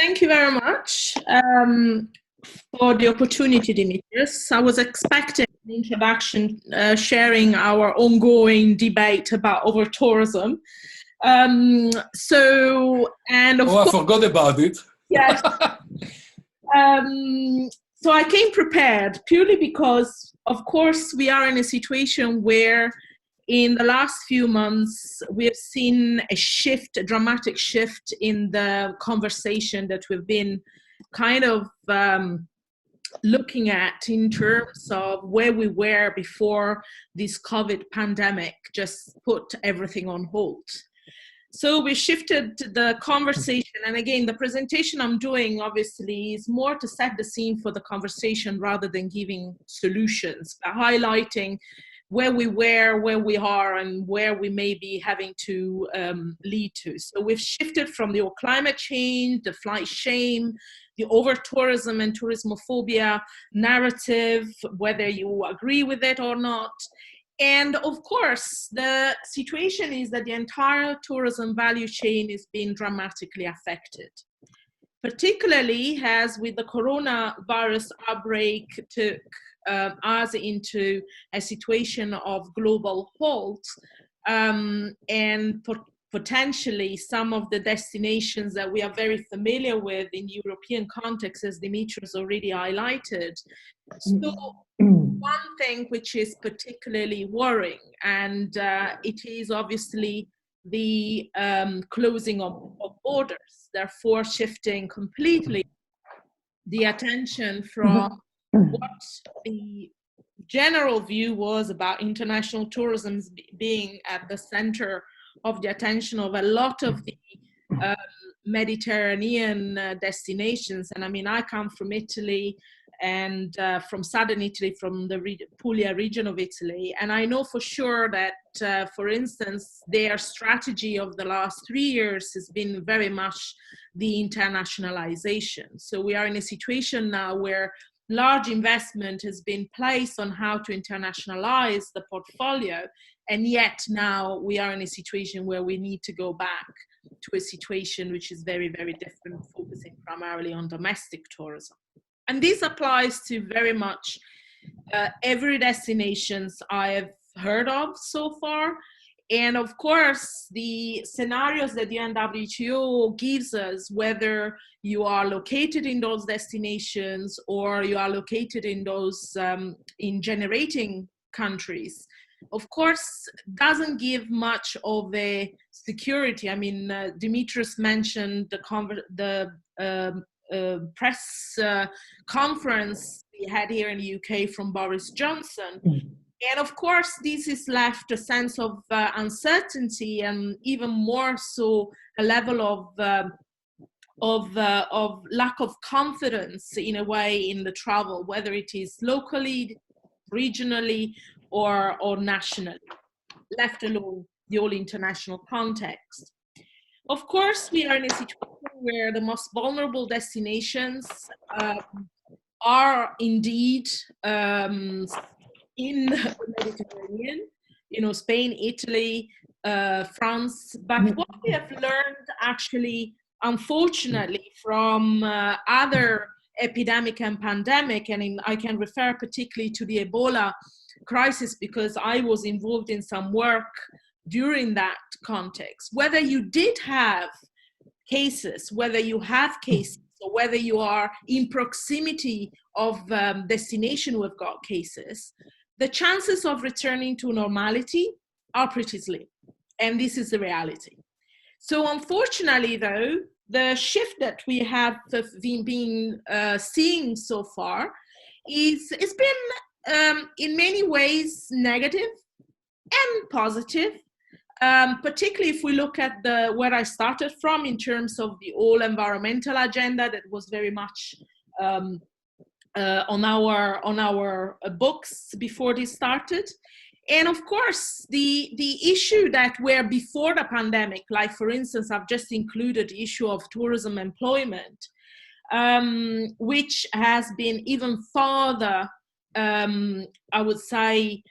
Thank you very much for the opportunity, Dimitris. I was expecting an introduction sharing our ongoing debate about over-tourism. I forgot about it. Yes. So I came prepared purely because, of course, we are in a situation where in the last few months, we have seen a dramatic shift in the conversation that we've been kind of looking at in terms of where we were before this COVID pandemic just put everything on hold. So we shifted the conversation, and again, the presentation I'm doing obviously is more to set the scene for the conversation rather than giving solutions, but highlighting where we were, where we are, and where we may be having to lead to. So we've shifted from the climate change, the flight shame, the over-tourism and tourismophobia narrative, whether you agree with it or not. And of course, the situation is that the entire tourism value chain is being dramatically affected, particularly as with the coronavirus outbreak took us into a situation of global halt, and potentially some of the destinations that we are very familiar with in European context, as Dimitris already highlighted. So one thing which is particularly worrying, and it is obviously the closing of borders, therefore shifting completely the attention from what the general view was about international tourism being at the center of the attention of a lot of the Mediterranean destinations. And I mean, I come from Italy and from southern Italy, from the Puglia region of Italy. And I know for sure that, for instance, their strategy of the last 3 years has been very much the internationalization. So we are in a situation now where large investment has been placed on how to internationalize the portfolio. And yet now we are in a situation where we need to go back to a situation which is very, very different, focusing primarily on domestic tourism. And this applies to very much every destinations I have heard of so far. And of course, the scenarios that the UNWTO gives us, whether you are located in those destinations or you are located in those in generating countries, of course, doesn't give much of a security. I mean, Dimitris mentioned the press conference we had here in the UK from Boris Johnson. And of course, this has left a sense of uncertainty, and even more so a level of lack of confidence in a way in the travel, whether it is locally, regionally, or nationally, let alone the whole international context. Of course, we are in a situation where the most vulnerable destinations are indeed in the Mediterranean, Spain, Italy, France. But what we have learned actually, unfortunately, from other epidemic and pandemic, and I can refer particularly to the Ebola crisis because I was involved in some work during that context, whether you did have cases, whether you have cases, or whether you are in proximity of destination who have got cases, the chances of returning to normality are pretty slim. And this is the reality. So unfortunately, though, the shift that we have been seeing so far it's been in many ways negative and positive. Particularly if we look at where I started from in terms of the whole environmental agenda that was very much on our books before this started. And of course, the issue that were before the pandemic, like for instance, I've just included the issue of tourism employment, which has been even further, I would say,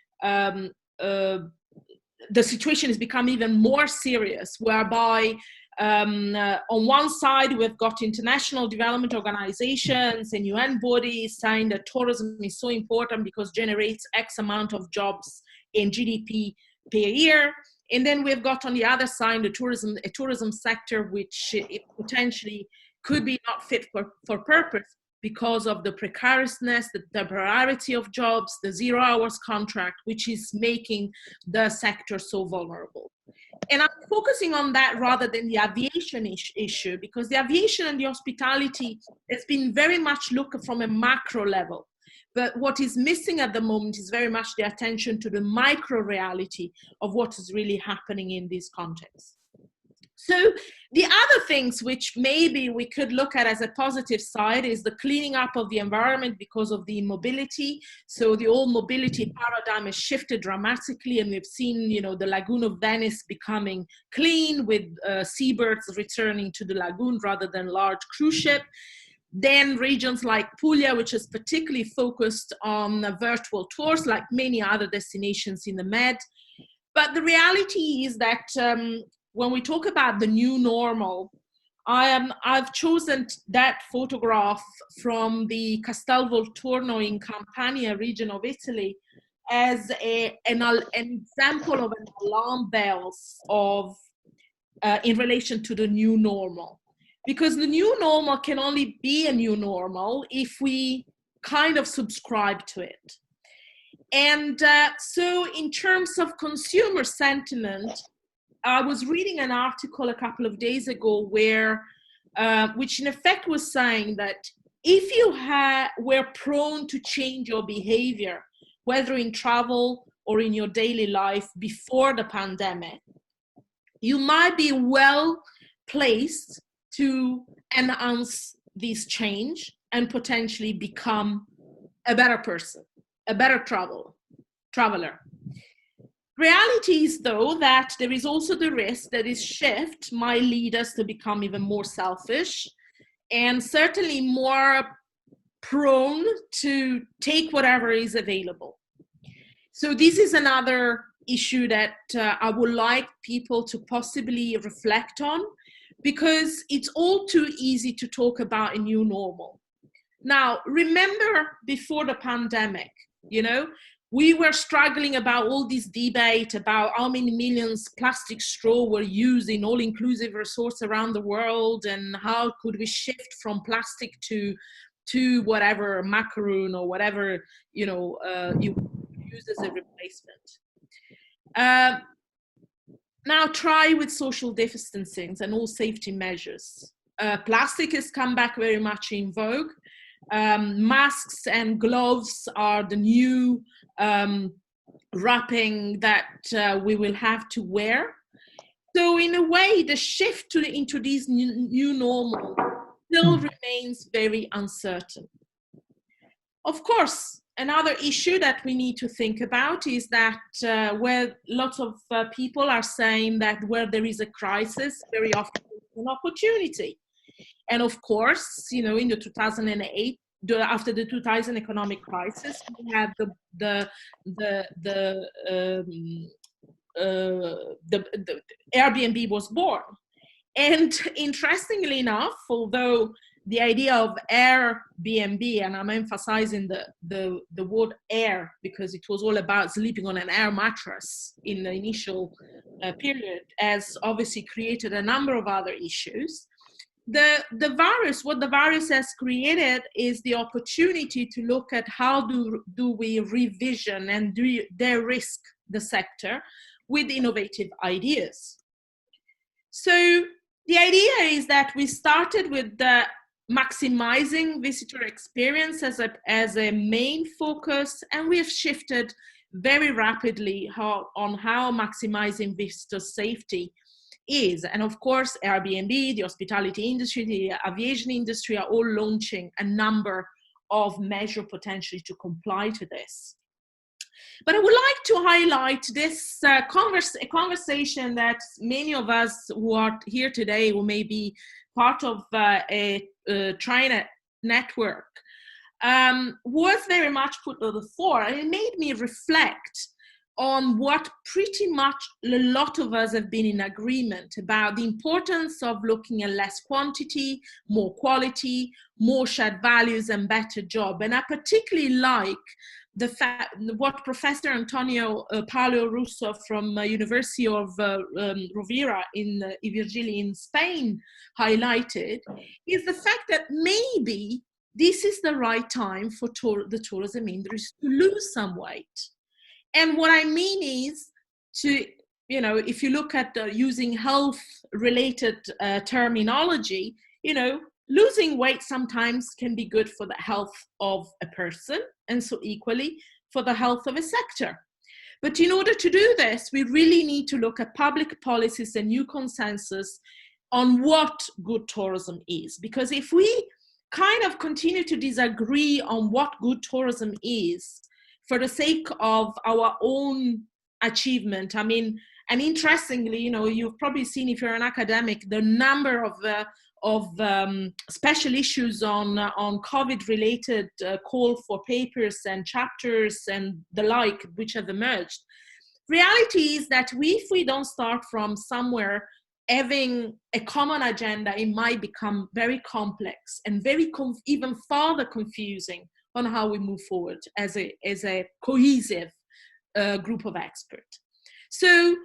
the situation has become even more serious, whereby On one side, we've got international development organizations and UN bodies saying that tourism is so important because it generates X amount of jobs in GDP per year. And then we've got on the other side a tourism sector which potentially could be not fit for purpose because of the precariousness, the temporarity of jobs, the 0 hours contract, which is making the sector so vulnerable. And I'm focusing on that rather than the aviation issue, because the aviation and the hospitality has been very much looked from a macro level. But what is missing at the moment is very much the attention to the micro reality of what is really happening in this context. So the other things which maybe we could look at as a positive side is the cleaning up of the environment because of the mobility. So the whole mobility paradigm has shifted dramatically, and we've seen, the lagoon of Venice becoming clean with seabirds returning to the lagoon rather than large cruise ship. Then regions like Puglia, which is particularly focused on virtual tours, like many other destinations in the Med. But the reality is that when we talk about the new normal, I've chosen that photograph from the Castel Volturno in Campania region of Italy as an example of an alarm bells in relation to the new normal. Because the new normal can only be a new normal if we kind of subscribe to it. And so in terms of consumer sentiment, I was reading an article a couple of days ago which in effect was saying that if you were prone to change your behavior, whether in travel or in your daily life before the pandemic, you might be well placed to enhance this change and potentially become a better person, a better traveler. Reality is, though, that there is also the risk that this shift might lead us to become even more selfish and certainly more prone to take whatever is available. So this is another issue that I would like people to possibly reflect on, because it's all too easy to talk about a new normal. Now, remember before the pandemic, we were struggling about all this debate about how many millions plastic straw were used in all-inclusive resorts around the world, and how could we shift from plastic to whatever macaroon or whatever you use as a replacement. Now try with social distancing and all safety measures. Plastic has come back very much in vogue. Masks and gloves are the new wrapping that we will have to wear. So in a way, the shift into this new normal still remains very uncertain. Of course, another issue that we need to think about is that where lots of people are saying that where there is a crisis, very often there's an opportunity. And of course, in the 2008, after the 2000 economic crisis, we had the Airbnb was born. And interestingly enough, although the idea of Airbnb, and I'm emphasizing the word air because it was all about sleeping on an air mattress in the initial period, has obviously created a number of other issues. What the virus has created is the opportunity to look at how do we revision and de-risk the sector with innovative ideas. So the idea is that we started with the maximizing visitor experience as a main focus, and we have shifted very rapidly on how maximizing visitor safety is. And of course, Airbnb, the hospitality industry, the aviation industry are all launching a number of measures potentially to comply to this. But I would like to highlight this conversation that many of us who are here today, who may be part of a China network, was very much put to the fore. And it made me reflect on what pretty much a lot of us have been in agreement about: the importance of looking at less quantity, more quality, more shared values, and better job. And I particularly like the fact what Professor Antonio Paolo Russo from University of Rovira in Virgili in Spain highlighted, is the fact that maybe this is the right time for the tourism industry to lose some weight. And what I mean is to, if you look at using health-related terminology, losing weight sometimes can be good for the health of a person, and so equally for the health of a sector. But in order to do this, we really need to look at public policies and new consensus on what good tourism is. Because if we kind of continue to disagree on what good tourism is for the sake of our own achievement, I mean, and interestingly, you've probably seen, if you're an academic, the number of special issues on COVID-related call for papers and chapters and the like, which have emerged. Reality is that if we don't start from somewhere having a common agenda, it might become very complex and even further confusing on how we move forward as a cohesive group of experts. So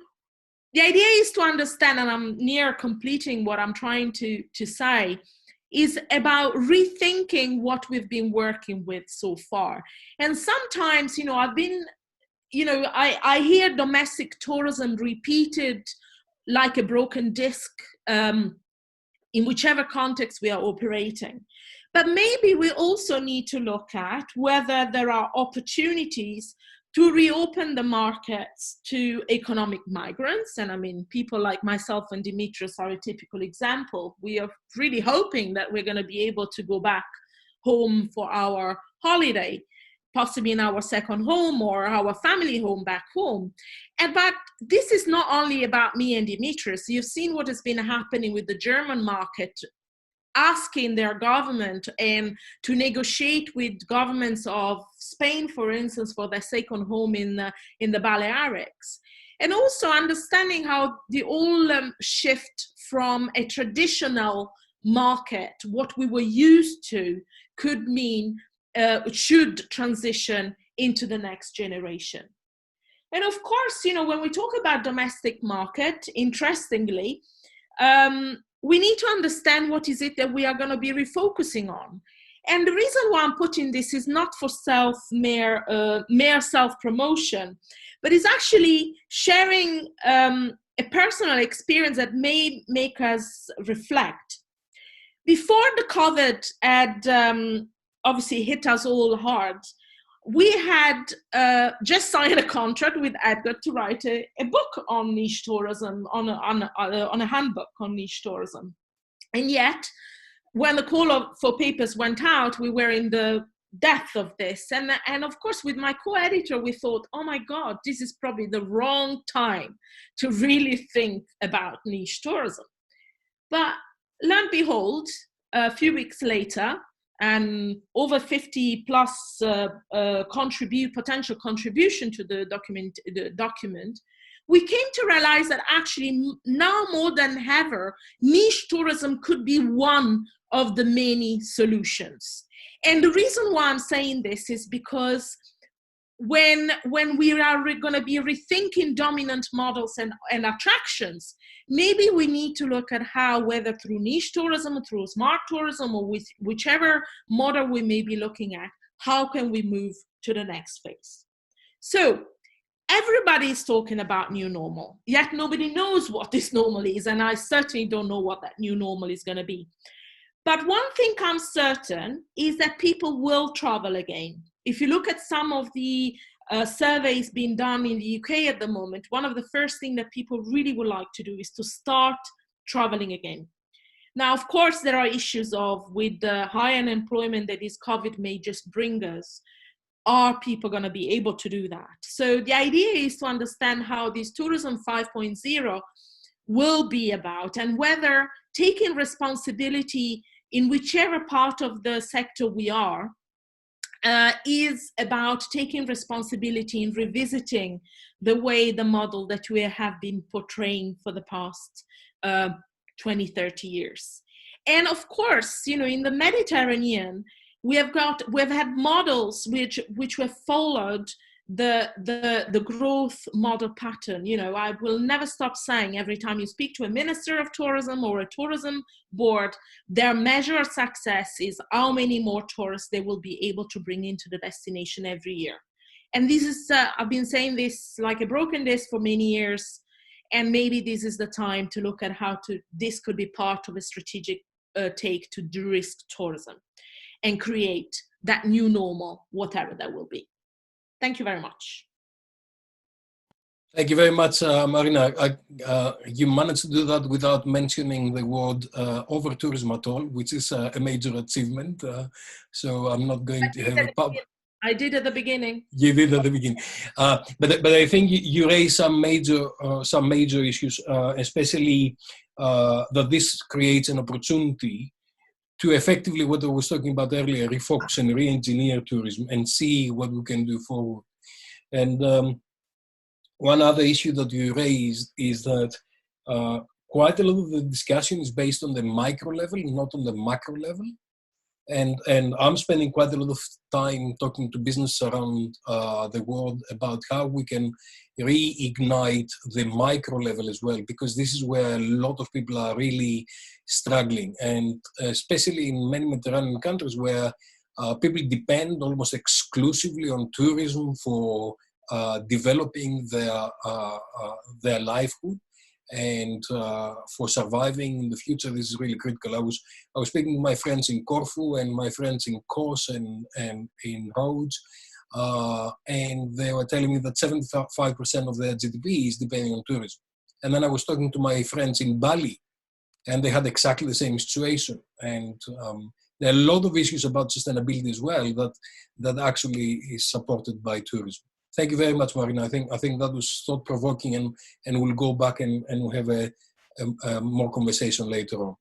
the idea is to understand, and I'm near completing what I'm trying to say, is about rethinking what we've been working with so far. And sometimes, I hear domestic tourism repeated like a broken disc in whichever context we are operating. But maybe we also need to look at whether there are opportunities to reopen the markets to economic migrants. And I mean, people like myself and Dimitris are a typical example. We are really hoping that we're going to be able to go back home for our holiday, possibly in our second home or our family home back home. But this is not only about me and Dimitris. You've seen what has been happening with the German market, asking their government and to negotiate with governments of Spain, for instance, for their second home in the Balearics. And also understanding how the whole shift from a traditional market, what we were used to, could mean, should transition into the next generation. And of course, when we talk about domestic market, interestingly, we need to understand what is it that we are going to be refocusing on. And the reason why I'm putting this is not for mere self-promotion, but it's actually sharing a personal experience that may make us reflect. Before the COVID had obviously hit us all hard, we had just signed a contract with Edgar to write a book on niche tourism, on a handbook on niche tourism. And yet, when the call for papers went out, we were in the depth of this. And of course, with my co-editor, we thought, oh my God, this is probably the wrong time to really think about niche tourism. But lo and behold, a few weeks later, and over 50 plus potential contribution to the document, we came to realize that actually now more than ever, niche tourism could be one of the many solutions. And the reason why I'm saying this is because when we are going to be rethinking dominant models and attractions, maybe we need to look at how, whether through niche tourism, through smart tourism, or with whichever model we may be looking at, how can we move to the next phase? So everybody is talking about new normal, yet nobody knows what this normal is, and I certainly don't know what that new normal is going to be. But one thing comes certain is that people will travel again. If you look at some of the surveys being done in the UK at the moment, one of the first things that people really would like to do is to start traveling again. Now, of course, there are issues with the high unemployment that this COVID may just bring us. Are people going to be able to do that? So the idea is to understand how this Tourism 5.0 will be about, and whether taking responsibility in whichever part of the sector we are, is about taking responsibility and revisiting the way the model that we have been portraying for the past 20, 30 years. And of course, you know, in the Mediterranean, we've had models which were followed the growth model pattern. You know, I will never stop saying, every time you speak to a minister of tourism or a tourism board, their measure of success is how many more tourists they will be able to bring into the destination every year. And this is, I've been saying this like a broken disc for many years, and maybe this is the time to look at how this could be part of a strategic take to de-risk tourism and create that new normal, whatever that will be. Thank you very much. Thank you very much, Marina. You managed to do that without mentioning the word over-tourism at all, which is a major achievement. So I'm not going to have a pub. I did at the beginning. You did at the beginning. But I think you raised some major issues, especially that this creates an opportunity to effectively, what I was talking about earlier, refocus and re-engineer tourism and see what we can do forward. And one other issue that you raised is that quite a lot of the discussion is based on the micro level, not on the macro level. And I'm spending quite a lot of time talking to business around the world about how we can reignite the micro level as well, because this is where a lot of people are really struggling, and especially in many Mediterranean countries where people depend almost exclusively on tourism for developing their livelihood. And for surviving in the future, this is really critical. I was speaking to my friends in Corfu and my friends in Kos and in Rhodes, and they were telling me that 75% of their GDP is depending on tourism. And then I was talking to my friends in Bali, and they had exactly the same situation. And there are a lot of issues about sustainability as well that actually is supported by tourism. Thank you very much, Marina. I think that was thought-provoking, and we'll go back and we'll have a more conversation later on.